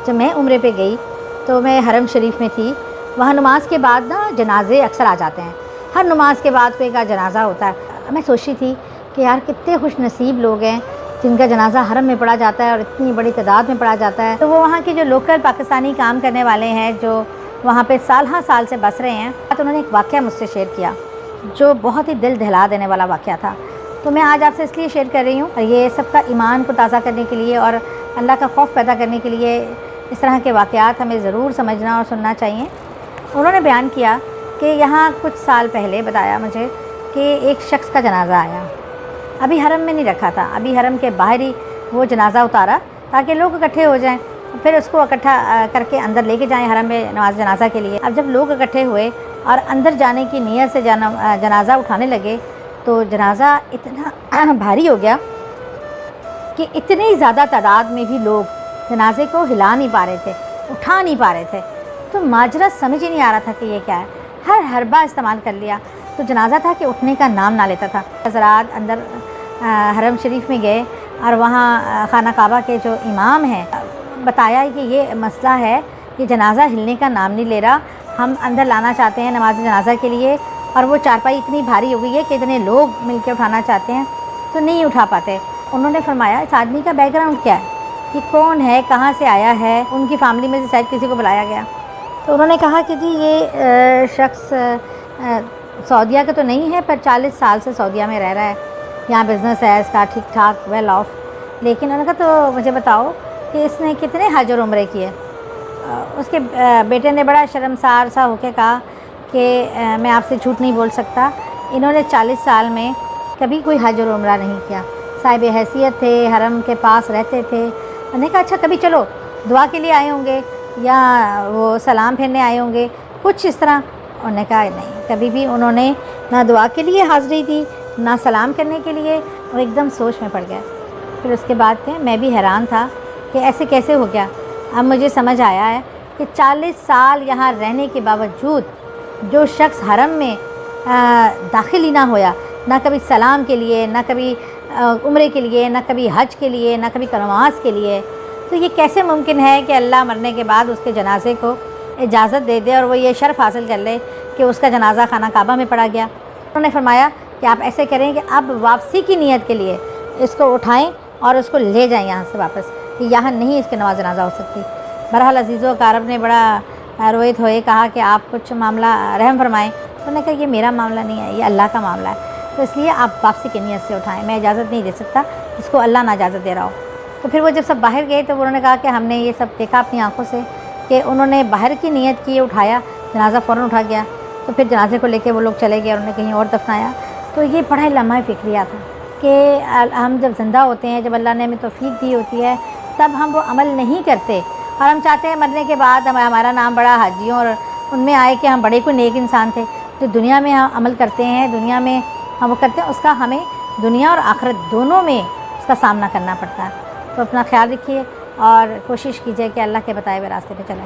جب میں عمرے پہ گئی تو میں حرم شریف میں تھی. وہاں نماز کے بعد نا جنازے اکثر آ جاتے ہیں. ہر نماز کے بعد کوئی کا جنازہ ہوتا ہے. میں سوچی تھی کہ یار کتنے خوش نصیب لوگ ہیں جن کا جنازہ حرم میں پڑھا جاتا ہے اور اتنی بڑی تعداد میں پڑھا جاتا ہے. تو وہ وہاں کے جو لوکل پاکستانی کام کرنے والے ہیں جو وہاں پہ سال ہر سال سے بس رہے ہیں, تو انہوں نے ایک واقعہ مجھ سے شیئر کیا جو بہت ہی دل دہلا دینے والا واقعہ تھا. تو میں آج آپ سے اس لیے شیئر کر رہی ہوں, یہ سب کا ایمان کو تازہ کرنے کے لیے اور اللہ کا خوف پیدا کرنے کے لیے اس طرح کے واقعات ہمیں ضرور سمجھنا اور سننا چاہیے. انہوں نے بیان کیا کہ یہاں کچھ سال پہلے بتایا مجھے کہ ایک شخص کا جنازہ آیا. ابھی حرم میں نہیں رکھا تھا, ابھی حرم کے باہر ہی وہ جنازہ اتارا تاکہ لوگ اکٹھے ہو جائیں, پھر اس کو اکٹھا کر کے اندر لے کے جائیں حرم میں نماز جنازہ کے لیے. اب جب لوگ اکٹھے ہوئے اور اندر جانے کی نیت سے جنازہ اٹھانے لگے تو جنازہ اتنا بھاری ہو گیا کہ اتنی زیادہ تعداد میں بھی لوگ جنازے کو ہلا نہیں پا رہے تھے, اٹھا نہیں پا رہے تھے. تو ماجرا سمجھ ہی نہیں آ رہا تھا کہ یہ کیا ہے. ہر حربہ استعمال کر لیا. تو جنازہ تھا کہ اٹھنے کا نام نہ لیتا تھا. حضرات اندر حرم شریف میں گئے اور وہاں خانہ کعبہ کے جو امام ہیں بتایا کہ یہ مسئلہ ہے کہ جنازہ ہلنے کا نام نہیں لے رہا, ہم اندر لانا چاہتے ہیں نماز جنازہ کے لیے, اور وہ چارپائی اتنی بھاری ہو گئی ہے کہ اتنے لوگ مل کے اٹھانا چاہتے ہیں تو نہیں اٹھا پاتے. انہوں نے فرمایا اس آدمی کا بیک گراؤنڈ کیا ہے, کہ کون ہے, کہاں سے آیا ہے. ان کی فیملی میں سے شاید کسی کو بلایا گیا. تو انہوں نے کہا کہ جی یہ شخص سعودیہ کا تو نہیں ہے پر 40 سال سے سعودیہ میں رہ رہا ہے, یہاں بزنس ہے اس کا ٹھیک ٹھاک ویل آف. لیکن انہوں نے کہا تو مجھے بتاؤ کہ اس نے کتنے حج اور عمرے کیے. اس کے بیٹے نے بڑا شرمسار سا ہو کے کہا کہ میں آپ سے جھوٹ نہیں بول سکتا, انہوں نے 40 سال میں کبھی کوئی حج اور عمرہ نہیں کیا. صاحب حیثیت تھے, حرم کے پاس رہتے تھے. انہوں نے کہا اچھا کبھی چلو دعا کے لیے آئے ہوں گے یا وہ سلام پھیرنے آئے ہوں گے کچھ اس طرح. انہوں نے کہا نہیں, کبھی بھی انہوں نے نہ دعا کے لیے حاضری دی نہ سلام کرنے کے لیے. وہ ایک دم سوچ میں پڑ گیا. پھر اس کے بعد میں بھی حیران تھا کہ ایسے کیسے ہو گیا. اب مجھے سمجھ آیا ہے کہ 40 سال یہاں رہنے کے باوجود جو شخص حرم میں داخل ہی نہ ہویا, نہ کبھی سلام کے لیے, نہ کبھی عمرے کے لیے, نہ کبھی حج کے لیے, نہ کبھی نماز کے لیے, تو یہ کیسے ممکن ہے کہ اللہ مرنے کے بعد اس کے جنازے کو اجازت دے دے اور وہ یہ شرف حاصل کر لے کہ اس کا جنازہ خانہ کعبہ میں پڑھا گیا. انہوں نے فرمایا کہ آپ ایسے کریں کہ اب واپسی کی نیت کے لیے اس کو اٹھائیں اور اس کو لے جائیں یہاں سے واپس, کہ یہاں نہیں اس کے نماز جنازہ ہو سکتی. بہرحال عزیز و اقارب نے بڑا روئت ہوئے کہا کہ آپ کچھ معاملہ رحم فرمائیں. انہوں نے کہا یہ میرا معاملہ نہیں ہے, یہ اللہ کا معاملہ ہے, تو اس لیے آپ واپسی کی نیت سے اٹھائیں, میں اجازت نہیں دے سکتا جس کو اللہ نہ اجازت دے رہا ہو. تو پھر وہ جب سب باہر گئے تو انہوں نے کہا کہ ہم نے یہ سب دیکھا اپنی آنکھوں سے کہ انہوں نے باہر کی نیت کی, اٹھایا, جنازہ فوراً اٹھا گیا. تو پھر جنازے کو لے کے وہ لوگ چلے گئے اور انہوں نے کہیں اور دفنایا. تو یہ بڑا لمحہ فکریہ تھا کہ ہم جب زندہ ہوتے ہیں, جب اللہ نے ہمیں توفیق دی ہوتی ہے, تب ہم وہ عمل نہیں کرتے اور ہم چاہتے ہیں مرنے کے بعد ہمارا نام بڑا حاجیوں اور ان میں آئے کہ ہم بڑے کوئی نیک انسان تھے. جو دنیا میں ہم عمل کرتے ہیں, دنیا میں ہم وہ کرتے ہیں, اس کا ہمیں دنیا اور آخرت دونوں میں اس کا سامنا کرنا پڑتا ہے. تو اپنا خیال رکھیے اور کوشش کیجیے کہ اللہ کے بتائے ہوئے راستے پہ چلیں.